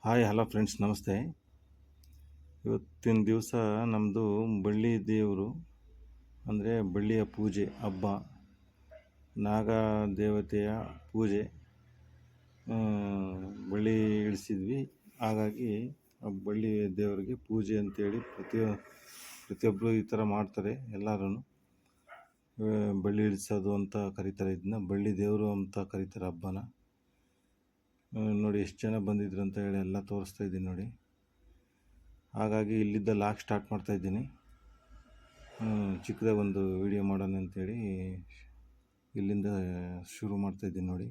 Hi hello friends, ನಮಸ್ತೆ. ಇವತ್ತಿನ ದಿವಸ ನಮ್ಮದು ಬಳ್ಳಿ ದೇವರು ಅಂದರೆ ಬಳ್ಳಿಯ ಪೂಜೆ ಹಬ್ಬ, ನಾಗ ದೇವತೆಯ ಪೂಜೆ. ಬಳ್ಳಿ ಇಳಿಸಿದ್ವಿ. ಹಾಗಾಗಿ ಆ ಬಳ್ಳಿ ದೇವರಿಗೆ ಪೂಜೆ ಅಂತೇಳಿ ಪ್ರತಿಯೊಬ್ಬರು ಈ ಥರ ಮಾಡ್ತಾರೆ. ಎಲ್ಲರೂ ಬಳ್ಳಿ ಇಳಿಸೋದು ಅಂತ ಕರೀತಾರೆ, ಇದನ್ನ ಬಳ್ಳಿ ದೇವರು ಅಂತ ಕರೀತಾರೆ ಹಬ್ಬನ. ನೋಡಿ ಎಷ್ಟು ಜನ ಬಂದಿದ್ರು ಅಂತ ಹೇಳಿ ಎಲ್ಲ ತೋರಿಸ್ತಾ ಇದ್ದೀನಿ ನೋಡಿ. ಹಾಗಾಗಿ ಇಲ್ಲಿದ್ದ ಲಾಕ್ ಸ್ಟಾರ್ಟ್ ಮಾಡ್ತಾ ಇದ್ದೀನಿ. ಚಿಕ್ಕದಾಗ ಒಂದು ವಿಡಿಯೋ ಮಾಡೋಣ ಅಂತೇಳಿ ಇಲ್ಲಿಂದ ಶುರು ಮಾಡ್ತಾ ಇದ್ದೀನಿ ನೋಡಿ.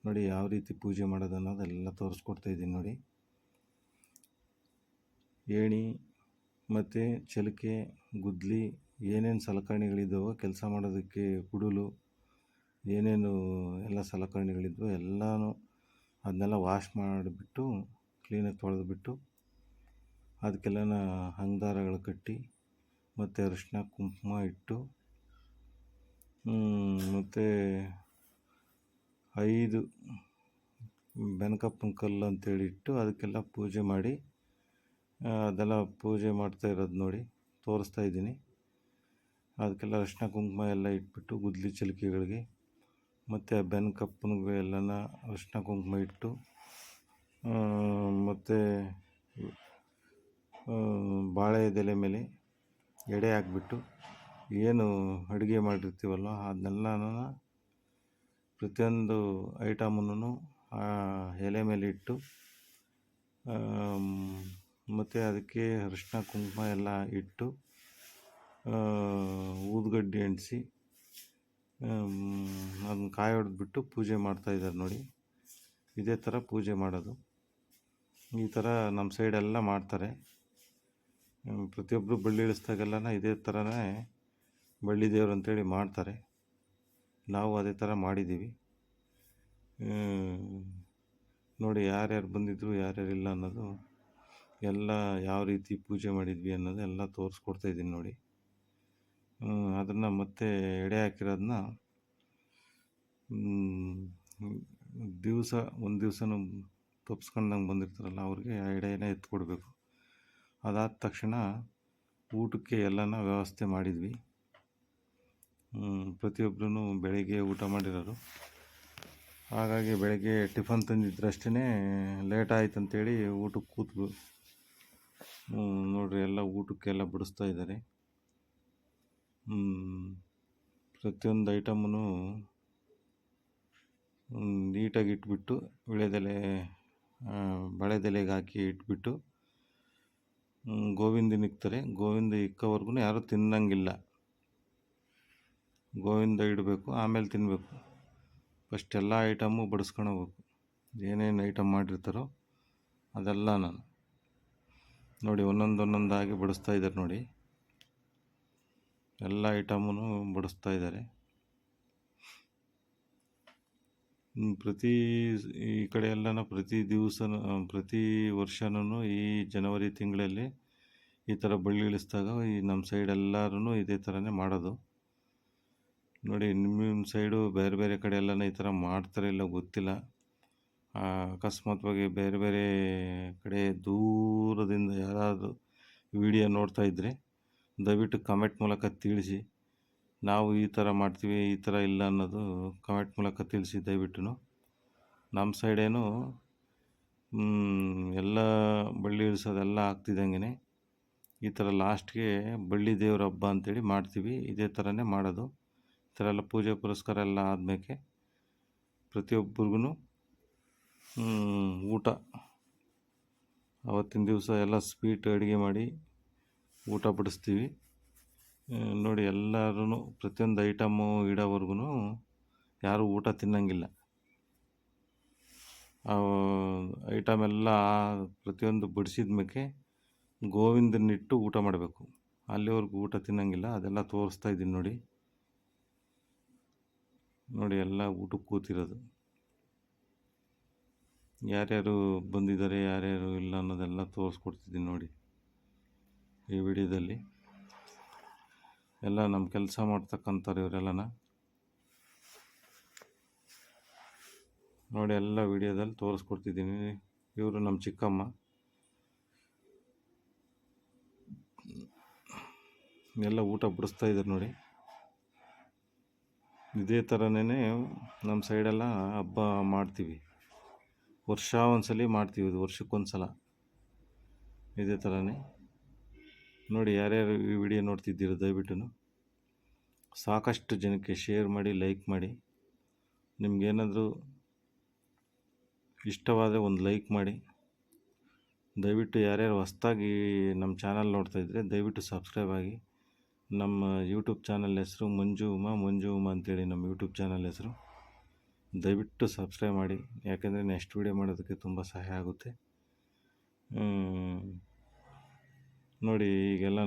ನೋಡಿ ಯಾವ ರೀತಿ ಪೂಜೆ ಮಾಡೋದು ಅನ್ನೋದೆಲ್ಲ ತೋರಿಸ್ಕೊಡ್ತಾ ಇದ್ದೀನಿ ನೋಡಿ. ಏಣಿ ಮತ್ತು ಚಲಿಕೆ, ಗುದ್ಲಿ, ಏನೇನು ಸಲಕರಣೆಗಳಿದ್ದಾವೋ ಕೆಲಸ ಮಾಡೋದಕ್ಕೆ, ಕುಡಲು ಏನೇನು ಎಲ್ಲ ಸಲಕರಣೆಗಳಿದ್ವೋ ಎಲ್ಲನೂ ಅದನ್ನೆಲ್ಲ ವಾಶ್ ಮಾಡಿಬಿಟ್ಟು ಕ್ಲೀನಾಗಿ ತೊಳೆದ್ಬಿಟ್ಟು ಅದಕ್ಕೆಲ್ಲ ಹಂಗದಾರಗಳು ಕಟ್ಟಿ ಮತ್ತು ಅರಿಶಿನ ಕುಂಕುಮ ಇಟ್ಟು ಮತ್ತು 5 ಬೆನಕಪ್ಪನ ಕಲ್ಲು ಅಂತೇಳಿ ಇಟ್ಟು ಅದಕ್ಕೆಲ್ಲ ಪೂಜೆ ಮಾಡಿ ಅದೆಲ್ಲ ಪೂಜೆ ಮಾಡ್ತಾ ಇರೋದು ನೋಡಿ ತೋರಿಸ್ತಾ ಇದ್ದೀನಿ. ಅದಕ್ಕೆಲ್ಲ ಅರಿಶಿನ ಕುಂಕುಮ ಎಲ್ಲ ಇಟ್ಬಿಟ್ಟು ಗುದ್ಲಿ ಚಲಿಕೆಗಳಿಗೆ ಮತ್ತು ಆ ಬೆನಕಪ್ಪನಿಗೆ ಎಲ್ಲನ ಅರಿಶಿನ ಕುಂಕುಮ ಇಟ್ಟು ಮತ್ತು ಬಾಳೆ ಎಲೆ ಮೇಲೆ ಎಡೆ ಹಾಕ್ಬಿಟ್ಟು ಏನು ಅಡುಗೆ ಮಾಡಿರ್ತೀವಲ್ಲ ಅದನ್ನೆಲ್ಲ ಪ್ರತಿಯೊಂದು ಐಟಮನ್ನು ಆ ಎಲೆ ಮೇಲೆ ಇಟ್ಟು ಮತ್ತು ಅದಕ್ಕೆ ಅರಿಶಿನ ಕುಂಕುಮ ಎಲ್ಲ ಇಟ್ಟು ಊದುಗಡ್ಡಿ ಅಂಟಿಸಿ ಅದನ್ನ ಕಾಯಿ ಹೊಡೆದ್ಬಿಟ್ಟು ಪೂಜೆ ಮಾಡ್ತಾಯಿದ್ದಾರೆ ನೋಡಿ. ಇದೇ ಥರ ಪೂಜೆ ಮಾಡೋದು. ಈ ಥರ ನಮ್ಮ ಸೈಡೆಲ್ಲ ಮಾಡ್ತಾರೆ. ಪ್ರತಿಯೊಬ್ಬರು ಬಳ್ಳಿ ಇಳಿಸ್ದಾಗೆಲ್ಲ ಇದೇ ಥರನೇ ಬಳ್ಳಿ ದೇವರು ಅಂತೇಳಿ ಮಾಡ್ತಾರೆ. ನಾವು ಅದೇ ಥರ ಮಾಡಿದ್ದೀವಿ ನೋಡಿ. ಯಾರ್ಯಾರು ಬಂದಿದ್ರು ಯಾರ್ಯಾರಿಲ್ಲ ಅನ್ನೋದು ಎಲ್ಲ ಯಾವ ರೀತಿ ಪೂಜೆ ಮಾಡಿದ್ವಿ ಅನ್ನೋದು ಎಲ್ಲ ತೋರಿಸ್ಕೊಡ್ತಾ ಇದ್ದೀನಿ ನೋಡಿ. ಅದನ್ನು ಮತ್ತೆ ಎಡೆ ಹಾಕಿರೋದನ್ನ ಒಂದು ದಿವಸನೂ ತಪ್ಪಿಸ್ಕೊಂಡಂಗೆ ಬಂದಿರ್ತಾರಲ್ಲ ಅವ್ರಿಗೆ ಆ ಎಡೆನ ಎತ್ಕೊಡ್ಬೇಕು. ಅದಾದ ತಕ್ಷಣ ಊಟಕ್ಕೆ ಎಲ್ಲನ ವ್ಯವಸ್ಥೆ ಮಾಡಿದ್ವಿ. ಪ್ರತಿಯೊಬ್ಬರೂ ಬೆಳಗ್ಗೆ ಊಟ ಮಾಡಿರೋರು. ಹಾಗಾಗಿ ಬೆಳಗ್ಗೆ ಟಿಫನ್ ತಂದಿದ್ದರಷ್ಟೇ ಲೇಟ್ ಆಯ್ತು ಅಂತೇಳಿ ಊಟಕ್ಕೆ ಕೂತ್ರು. ನೋಡ್ರಿ ಎಲ್ಲ ಊಟಕ್ಕೆಲ್ಲ ಬಡಿಸ್ತಾ ಇದ್ದಾರೆ. ಪ್ರತಿಯೊಂದು ಐಟಮನ್ನು ನೀಟಾಗಿ ಇಟ್ಬಿಟ್ಟು ಬಳೆದೆಲೆಗೆ ಹಾಕಿ ಇಟ್ಬಿಟ್ಟು ಗೋವಿಂದನ ಇಕ್ತಾರೆ. ಗೋವಿಂದ ಇಕ್ಕೋವರೆಗೂ ಯಾರೂ ತಿನ್ನಂಗಿಲ್ಲ. ಗೋವಿಂದ ಇಡಬೇಕು, ಆಮೇಲೆ ತಿನ್ನಬೇಕು. ಫಸ್ಟ್ ಎಲ್ಲ ಐಟಮು ಬಡಿಸ್ಕೊಂಡು ಹೋಗ್ಬೇಕು. ಏನೇನು ಐಟಮ್ ಮಾಡಿರ್ತಾರೋ ಅದೆಲ್ಲ ನಾನು ನೋಡಿ ಒಂದೊಂದಾಗಿ ಬಡಿಸ್ತಾ ಇದ್ದಾರೆ ನೋಡಿ. ಎಲ್ಲ ಐಟಮನ್ನು ಬಡಿಸ್ತಾ ಇದ್ದಾರೆ. ಈ ಕಡೆ ಎಲ್ಲನ ಪ್ರತಿ ವರ್ಷನೂ ಈ ಜನವರಿ ತಿಂಗಳಲ್ಲಿ ಈ ಥರ ಬಳ್ಳಿ ಇಳಿಸಿದಾಗ ನಮ್ಮ ಸೈಡ್ ಎಲ್ಲರೂ ಇದೇ ಥರನೇ ಮಾಡೋದು ನೋಡಿ. ನಿಮ್ಮ ಸೈಡು ಬೇರೆ ಬೇರೆ ಕಡೆ ಎಲ್ಲನ ಈ ಥರ ಮಾಡ್ತಾರೆ ಇಲ್ಲ ಗೊತ್ತಿಲ್ಲ. ಅಕಸ್ಮಾತ್ವಾಗಿ ಬೇರೆ ಬೇರೆ ಕಡೆ ದೂರದಿಂದ ಯಾರಾದರೂ ವಿಡಿಯೋ ನೋಡ್ತಾ ಇದ್ದರೆ ದಯವಿಟ್ಟು ಕಮೆಂಟ್ ಮೂಲಕ ತಿಳಿಸಿ. ನಾವು ಈ ಥರ ಮಾಡ್ತೀವಿ, ಈ ಥರ ಇಲ್ಲ ಅನ್ನೋದು ಕಮೆಂಟ್ ಮೂಲಕ ತಿಳಿಸಿ ದಯವಿಟ್ಟು. ನಮ್ಮ ಸೈಡೇನು ಎಲ್ಲ ಬಳ್ಳಿ ಇಳಿಸೋದೆಲ್ಲ ಆಗ್ತಿದ್ದಂಗೆ ಈ ಥರ ಲಾಸ್ಟ್ಗೆ ಬಳ್ಳಿ ದೇವ್ರ ಹಬ್ಬ ಅಂತೇಳಿ ಮಾಡ್ತೀವಿ. ಇದೇ ಥರನೇ ಮಾಡೋದು. ಈ ಥರ ಎಲ್ಲ ಪೂಜೆ ಪುರಸ್ಕಾರ ಎಲ್ಲ ಆದಮೇಲೆ ಪ್ರತಿಯೊಬ್ಬರಿಗೂ ಊಟ ಆವತ್ತಿನ ದಿವಸ ಎಲ್ಲ ಸ್ವೀಟ್ ಅಡುಗೆ ಮಾಡಿ ಊಟ ಬಡಿಸ್ತೀವಿ ನೋಡಿ. ಎಲ್ಲರೂ ಪ್ರತಿಯೊಂದು ಐಟಮು ಇಡೋವರೆಗೂ ಯಾರೂ ಊಟ ತಿನ್ನಂಗಿಲ್ಲ. ಐಟಮ್ ಎಲ್ಲ ಪ್ರತಿಯೊಂದು ಬಡಿಸಿದ ಮೇಲೆ ಗೋವಿಂದನಿಟ್ಟು ಊಟ ಮಾಡಬೇಕು. ಅಲ್ಲಿವರೆಗೂ ಊಟ ತಿನ್ನಂಗಿಲ್ಲ. ಅದೆಲ್ಲ ತೋರಿಸ್ತಾ ಇದ್ದೀನಿ ನೋಡಿ. ಎಲ್ಲ ಊಟಕ್ಕೆ ಕೂತಿರೋದು. ಯಾರ್ಯಾರು ಬಂದಿದ್ದಾರೆ ಯಾರ್ಯಾರು ಇಲ್ಲ ಅನ್ನೋದೆಲ್ಲ ತೋರಿಸ್ಕೊಡ್ತಿದ್ದೀನಿ ನೋಡಿ. ಈ ವಿಡಿಯೋದಲ್ಲಿ ಎಲ್ಲ ನಮ್ಮ ಕೆಲಸ ಮಾಡ್ತಕ್ಕಂಥವ್ರು ಇವರೆಲ್ಲನ ನೋಡಿ. ಎಲ್ಲ ವಿಡಿಯೋದಲ್ಲಿ ತೋರಿಸ್ಕೊಡ್ತಿದ್ದೀನಿ. ಇವರು ನಮ್ಮ ಚಿಕ್ಕಮ್ಮ. ಎಲ್ಲ ಊಟ ಬಡಿಸ್ತಾ ಇದ್ದಾರೆ ನೋಡಿ. ಇದೇ ಥರನೇ ನಮ್ಮ ಸೈಡೆಲ್ಲ ಹಬ್ಬ ಮಾಡ್ತೀವಿ. ವರ್ಷ ಒಂದ್ಸಲ ಮಾಡ್ತೀವಿ, ಇದು ವರ್ಷಕ್ಕೊಂದ್ಸಲ. ಇದೇ ಥರನೇ ನೋಡಿ. ಯಾರ್ಯಾರು ಈ ವಿಡಿಯೋ ನೋಡ್ತಿದ್ದೀರೋ ದಯವಿಟ್ಟು ಸಾಕಷ್ಟು ಜನಕ್ಕೆ ಶೇರ್ ಮಾಡಿ, ಲೈಕ್ ಮಾಡಿ. ನಿಮಗೇನಾದರೂ ಇಷ್ಟವಾದರೆ ಒಂದು ಲೈಕ್ ಮಾಡಿ. ದಯವಿಟ್ಟು ಯಾರ್ಯಾರು ಹೊಸ್ದಾಗಿ ನಮ್ಮ ಚಾನಲ್ ನೋಡ್ತಾಯಿದ್ರೆ ದಯವಿಟ್ಟು ಸಬ್ಸ್ಕ್ರೈಬ್ ಆಗಿ. ನಮ್ಮ ಯೂಟ್ಯೂಬ್ ಚಾನಲ್ ಹೆಸರು ಮಂಜು ಉಮಾ ಅಂತೇಳಿ ನಮ್ಮ ಯೂಟ್ಯೂಬ್ ಚಾನಲ್ ಹೆಸರು. ದಯವಿಟ್ಟು ಸಬ್ಸ್ಕ್ರೈಬ್ ಮಾಡಿ, ಯಾಕೆಂದರೆ ನೆಕ್ಸ್ಟ್ ವಿಡಿಯೋ ಮಾಡೋದಕ್ಕೆ ತುಂಬ ಸಹಾಯ ಆಗುತ್ತೆ. ನೋಡಿ ಈಗೆಲ್ಲ